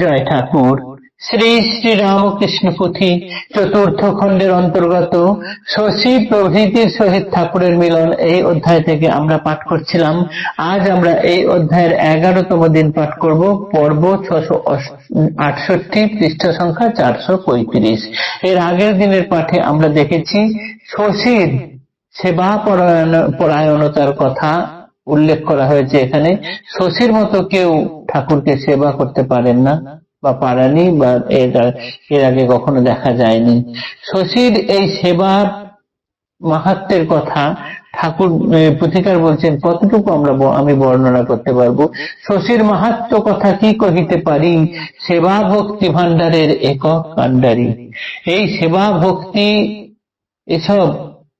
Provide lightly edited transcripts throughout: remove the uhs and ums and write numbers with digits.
জয় ঠাকুর। শ্রী শ্রী রামকৃষ্ণ পুঁথি চতুর্থ খণ্ডের অন্তর্গত শশী প্রভৃতির সহিত ঠাকুরের মিলন এই অধ্যায় থেকে আমরা পাঠ করছিলাম। আজ আমরা এই অধ্যায়ের 11তম দিন পাঠ করব। পর্ব 668, পৃষ্ঠা সংখ্যা 435। এর আগের দিনের পাঠে আমরা দেখেছি শশীর সেবা পরায়ণতার কথা উল্লেখ করা হয়েছে। এখানে শশীর মতো কেউ ঠাকুরকে সেবা করতে পারেন না বা পারেনি, বা এর আগে কখনো দেখা যায়নি। শশীর এই সেবার মাহাত্ম্যের কথা ঠাকুর পুথিকার বলছেন, কতটুকু আমি বর্ণনা করতে পারবো। শশীর মাহাত্ম্য কথা কি কহিতে পারি, সেবা ভক্তি ভান্ডারের একক কাণ্ডারি। এই সেবা ভক্তি এসব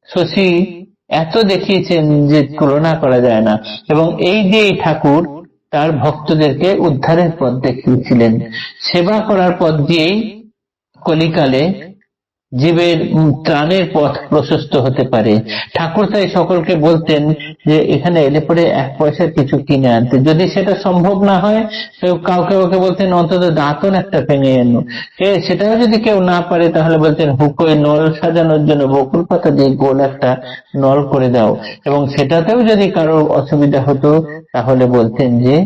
শশী এত দেখিয়েছেন যে তুলনা করা যায় না। এবং এই যে ঠাকুর তার ভক্তদেরকে উদ্ধারের পথ দেখিয়েছিলেন। সেবা করার পথ দিয়েই কলিকালে জীবের ত্রাণের পথ প্রশস্ত হতে পারে। ঠাকুর তাই সকলকে বলতেন যে এখানে এলে পরে 1 পয়সার কিছু কিনে আনতে। যদি সেটা সম্ভব না হয় কাউকে বলতেন অন্তত দাঁতন একটা ভেঙে এনো। সেটাও যদি কেউ না পারে তাহলে বলতেন হুকোয় নল সাজানোর জন্য বকুল পাতা দিয়ে গোল একটা নল করে দাও। এবং সেটাতেও যদি কারো অসুবিধা হতো তাহলে বলতেন যে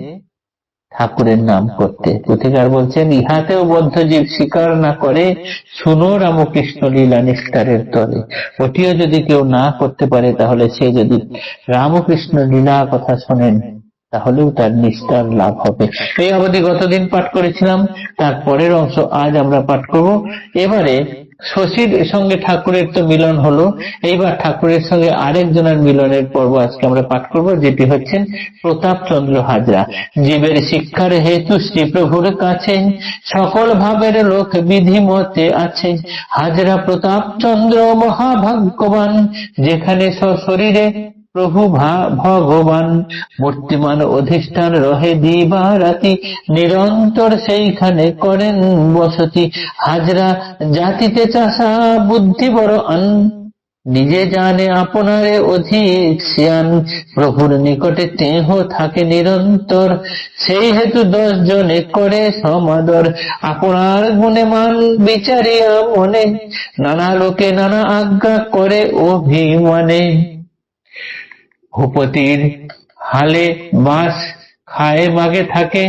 ঠাকুরের নাম করতে। পুথিকার বলছেন, ইহাতেও বদ্ধ জীব স্বীকার না করে, শুনো রামকৃষ্ণ লীলা নিস্তারের তরে। ওটিও যদি কেউ না করতে পারে তাহলে সে যদি রামকৃষ্ণ লীলা কথা শোনেন তাহলেও তার নিস্তার লাভ হবে। এই অবধি গতদিন পাঠ করেছিলাম। তার পরের অংশ আজ আমরা পাঠ করব। এবারে শশীর সঙ্গে ঠাকুরের তো মিলন হলো, এইবার ঠাকুরের সঙ্গে আরেকজনের মিলনের পর্ব আজকে আমরা পাঠ করব, যেটি হচ্ছেন প্রতাপচন্দ্র হাজরা। জীবের শিক্ষার হেতু শ্রী প্রভুর কাছে সকল ভাবের লোক বিধি মতে আছে। হাজরা প্রতাপচন্দ্র মহাভাগ্যবান, যেখানে সশরীরে প্রভু ভগবান মূর্তিমান অধিষ্ঠান রহে দিবা রাতি, নিরন্তর সেইখানে করেন বসতি। হাজরা জাতিতে চাষা বুদ্ধি বড় আন, নিজে জানে আপনারে অধিক সিয়ান। প্রভুর নিকটে তেহ থাকে নিরন্তর, সেই হেতু 10 জনে করে সমাদর। আপনার গুণে মান বিচারিয়া মনে, নানা লোকে নানা আজ্ঞা করে অভিমানে। ভূপতির হালে বাস খায় মাগে থাকে,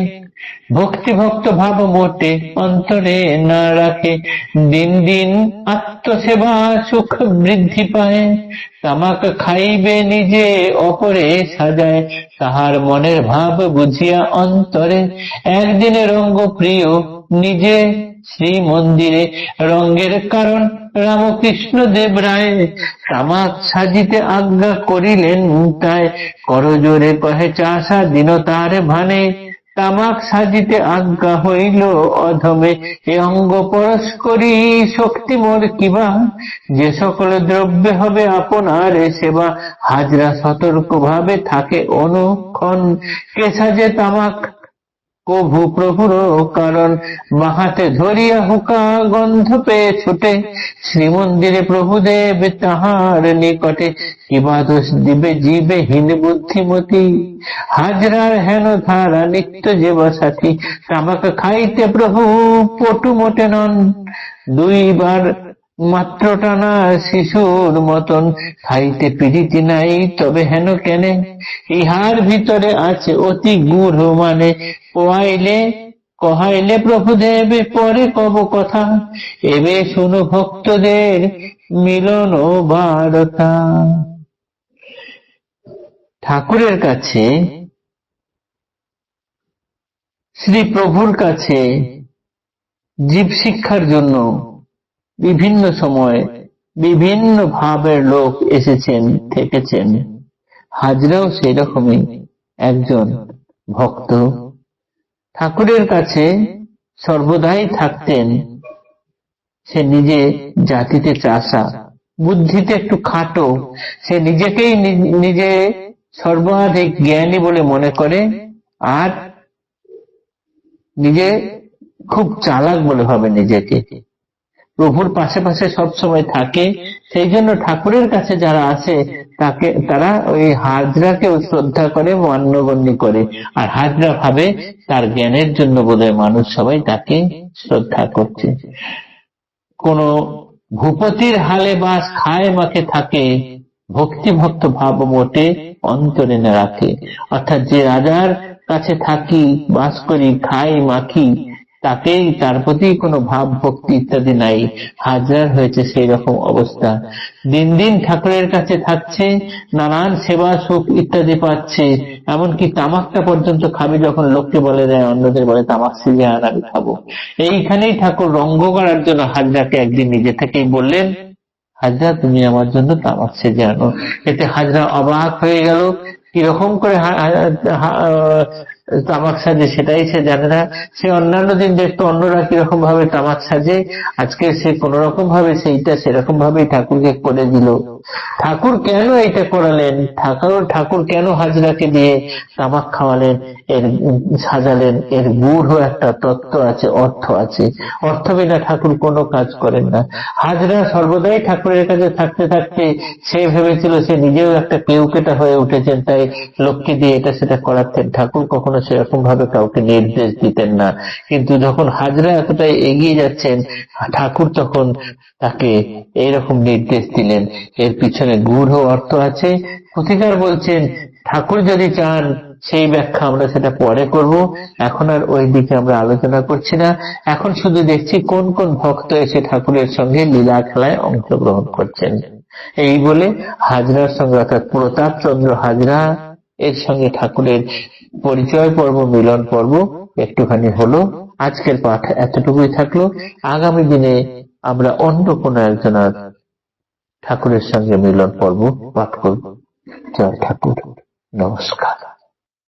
ভক্তি ভক্ত ভাব মোটে অন্তরে না রাখে। দিন দিন আত্মসেবা সুখ বৃদ্ধি পায়, তামাক খাইবে নিজে অপরে সাজায়। তাহার মনের ভাব বুঝিয়া অন্তরে, একদিনে রঙ্গ প্রিয় নিজে শ্রী মন্দিরে। রঙ্গের কারণ রামকৃষ্ণ দেব রায়, তামাক সাজিতে আজ্ঞা করিলেন তাই। করজোরে কহে চাষা দিন তার ভানে, তামাক সাজিতে আজ্ঞা হইল অধমে। এ অঙ্গ পরশ করি শক্তি মোর কিবা, যে সকল দ্রব্যে হবে আপনার সেবা। হাজরা সতর্ক ভাবে থাকে অনুক্ষণ, কে সাজে তামাক কভু প্রভুর কারণ। বাহাতে ধরিয়া হুকা গন্ধ পেয়ে ছুটে, শ্রীমন্দিরে প্রভুদেব তাহার নিকটে। কিবা দোষ দিবে জীবে হীন বুদ্ধিমতী, হাজরার হেন ধারা নিত্য যেবা সাথী। তামাক খাইতে প্রভু পটু মোটে নন, 2 বার মাত্র টানা শিশুর মতন। খাইতে পিরিতি নাই তবে হেন কেনে, ইহার ভিতরে আছে অতি গূঢ় মানে। কহাইলে প্রভুদেব পরে কব কথা, এবে শুনো ভক্তদের মিলন বারতা। ঠাকুরের কাছে, শ্রী প্রভুর কাছে জীব শিক্ষার জন্য বিভিন্ন সময় বিভিন্ন ভাবের লোক এসেছেন থেকেছেন। হাজরাও সেই রকমই একজন ভক্ত। ঠাকুরের কাছে সর্বদাই থাকতেন। সে নিজে জাতিতে চাষা, বুদ্ধিতে একটু খাটো। সে নিজেকেই নিজে সর্বাধিক জ্ঞানী বলে মনে করে, আর নিজে খুব চালাক বলে ভাবে নিজেকে। প্রভুর পাশে পাশে সবসময় থাকে। সেই জন্য ঠাকুরের কাছে যারা আসে তারা ওই হাজরাকেও শ্রদ্ধা করে, মান্যগণ্য করে। আর হাজরা ভাবে তার জ্ঞানের জন্য বোধহয় মানুষ সবাই তাকে শ্রদ্ধা করছে। কোন ভূপতির হালে বাস খায় মাকে থাকে, ভক্তি ভক্ত ভাব মোটে অন্তরে না রাখে। অর্থাৎ যে রাজার কাছে থাকি, বাস করি, খাই, মাখি, তাকেই, তার প্রতি কোনো ভাব ভক্তি ইত্যাদি নাই। হাজরার হয়েছে সেই রকম অবস্থা। দিন দিন ঠাকুরের কাছে থাকছে, নানান সেবা সুখ ইত্যাদি পাচ্ছে, এমনকি তামাকটা পর্যন্ত খাবে যখন লোককে বলে দেয়, অন্যদের বলে তামাক সিজে আন, আমি খাবো। এইখানেই ঠাকুর রঙ্গ করার জন্য হাজরাকে একদিন নিজে থেকেই বললেন, হাজরা তুমি আমার জন্য তামাক সেজে আনো। এতে হাজরা অবাক হয়ে গেল, কিরকম করে তামাক সাজে সেটাই সে জানে না। সে অন্যান্য দিন দেখতো অন্যরা কিরকম ভাবে তামাক সাজে, আজকে সে কোন রকম ভাবে সেইটা সেরকম ভাবেই ঠাকুরকে করে দিল। ঠাকুর কেন এটা করালেন, ঠাকুর কেন হাজরাকে দিয়ে তামাক খাওয়ালেন, এর সাজালেন, এর গূঢ় একটা তত্ত্ব আছে, অর্থ আছে। অর্থ বিনা ঠাকুর কোনো কাজ করেন না। হাজরা সর্বদাই ঠাকুরের কাছে থাকতে থাকতে সে ভেবেছিল সে নিজেও একটা কেউকেটা হয়ে উঠেছেন, তাই লোককে দিয়ে এটা সেটা করাতেন। ঠাকুর কখনো সেরকম ভাবে কাউকে নির্দেশ দিতেন না। কিন্তু যখন হাজরা এতটাই এগিয়ে যাচ্ছেন, ঠাকুর তখন তাকে এইরকম নির্দেশ দিলেন। এর পিছনে গূঢ় অর্থ আছে। পুথিকার বলছেন, ঠাকুর যদি চান সেই ব্যাখ্যা আমরা সেটা পরে করব, এখন আর ওই দিকে আমরা আলোচনা করছি না। এখন শুধু দেখছি কোন কোন ভক্ত এসে ঠাকুরের সঙ্গে লীলা খেলায় অংশগ্রহণ করছেন। এই বলে হাজরার সঙ্গে, অর্থাৎ প্রতাপ চন্দ্র হাজরা এর সঙ্গে ঠাকুরের পরিচয় পর্ব, মিলন পর্ব একটুখানি হলো। আজকের পাঠ এতটুকুই থাকলো। আগামী দিনে আমরা অন্য কোনো একজনের ঠাকুরের সঙ্গে মিলন পর্ব পাঠ করব। জয় ঠাকুর, নমস্কার।